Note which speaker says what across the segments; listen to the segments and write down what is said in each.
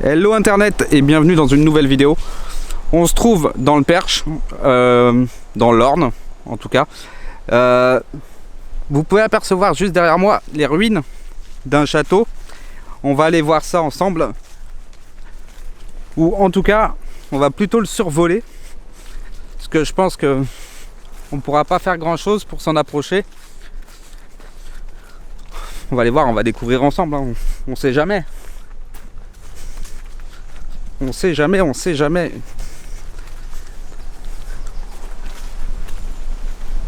Speaker 1: Hello internet et bienvenue dans une nouvelle vidéo. On se trouve dans le Perche, dans l'Orne en tout cas. Vous pouvez apercevoir juste derrière moi les ruines d'un château. On va aller voir ça ensemble. Ou en tout cas, on va plutôt le survoler. Parce que je pense que on ne pourra pas faire grand chose pour s'en approcher. On va aller voir, on va découvrir ensemble, hein. On sait jamais. On sait jamais, on sait jamais.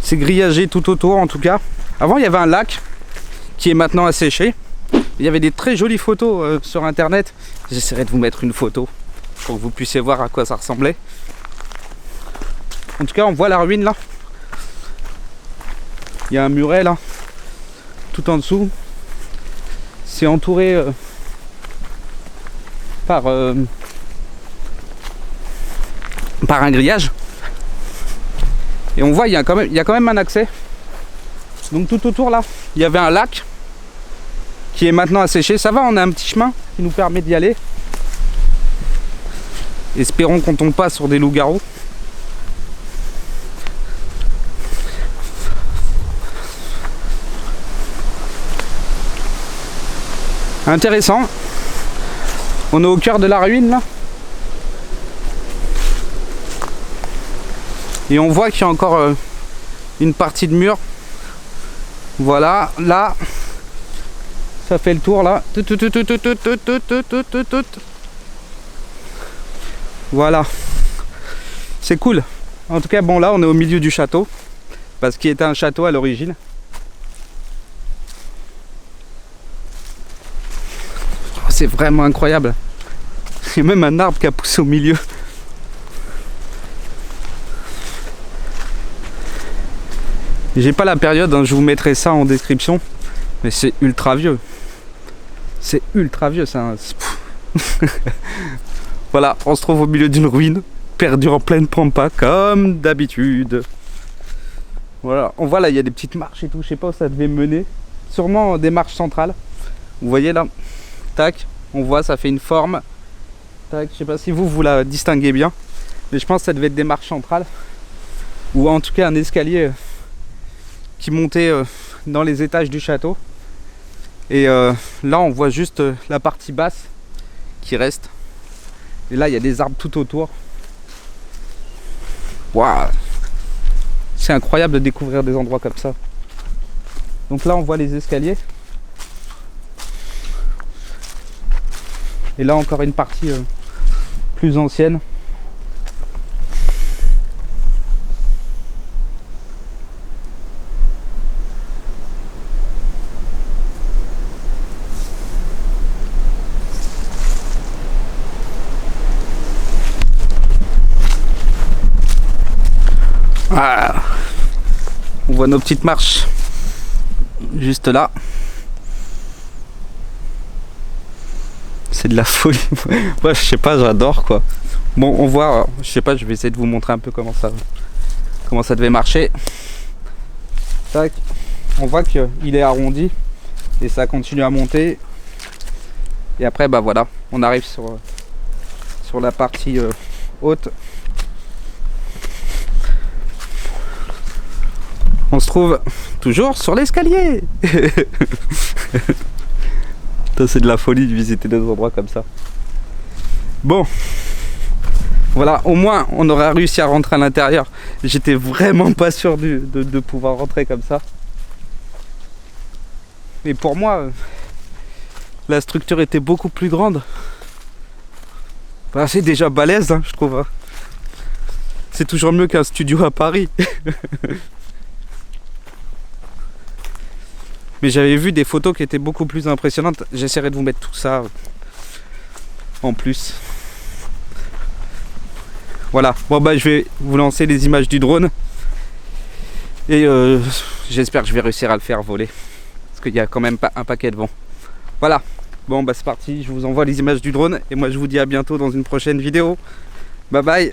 Speaker 1: C'est grillagé tout autour en tout cas. Avant il y avait un lac qui est maintenant asséché. Il y avait des très jolies photos sur internet. J'essaierai de vous mettre une photo pour que vous puissiez voir à quoi ça ressemblait. En tout cas on voit la ruine là. Il y a un muret là, tout en dessous. C'est entouré par un grillage. Et on voit il y a quand même un accès. Donc tout autour là, il y avait un lac qui est maintenant asséché. Ça va, on a un petit chemin qui nous permet d'y aller. Espérons qu'on tombe pas sur des loups-garous. Intéressant. On est au cœur de la ruine là. Et on voit qu'il y a encore une partie de mur. Voilà, là, ça fait le tour là. Voilà, c'est cool. En tout cas, bon là, on est au milieu du château, parce qu'il était un château à l'origine. C'est vraiment incroyable. Il y a même un arbre qui a poussé au milieu. J'ai pas la période, hein, je vous mettrai ça en description. Mais c'est ultra vieux. C'est ultra vieux, ça. Voilà, on se trouve au milieu d'une ruine, perdue en pleine pampa, comme d'habitude. Voilà, on voit là, il y a des petites marches et tout. Je sais pas où ça devait mener. Sûrement des marches centrales. Vous voyez là, tac, on voit, ça fait une forme. Tac, je sais pas si vous la distinguez bien. Mais je pense que ça devait être des marches centrales. Ou en tout cas un escalier qui montait dans les étages du château. Et là on voit juste la partie basse qui reste. Et là il y a des arbres tout autour. Waouh, c'est incroyable de découvrir des endroits comme ça. Donc là on voit les escaliers. Et là encore une partie plus ancienne. Ah, on voit nos petites marches juste là. C'est de la folie. Moi je sais pas, j'adore quoi. Bon, on voit, je sais pas, je vais essayer de vous montrer un peu comment ça devait marcher. Tac. On voit qu'il est arrondi et ça continue à monter. Et après bah voilà, on arrive sur la partie haute. On se trouve toujours sur l'escalier. C'est de la folie de visiter des endroits comme ça. Bon, voilà, au moins on aura réussi à rentrer à l'intérieur. J'étais vraiment pas sûr de pouvoir rentrer comme ça. Et pour moi, la structure était beaucoup plus grande. Bah, c'est déjà balèze, hein, je trouve. Hein. C'est toujours mieux qu'un studio à Paris. Mais j'avais vu des photos qui étaient beaucoup plus impressionnantes. J'essaierai de vous mettre tout ça en plus. Voilà. Bon bah je vais vous lancer les images du drone. Et j'espère que je vais réussir à le faire voler. Parce qu'il y a quand même pas un paquet de vent. Voilà. Bon bah c'est parti. Je vous envoie les images du drone. Et moi je vous dis à bientôt dans une prochaine vidéo. Bye bye.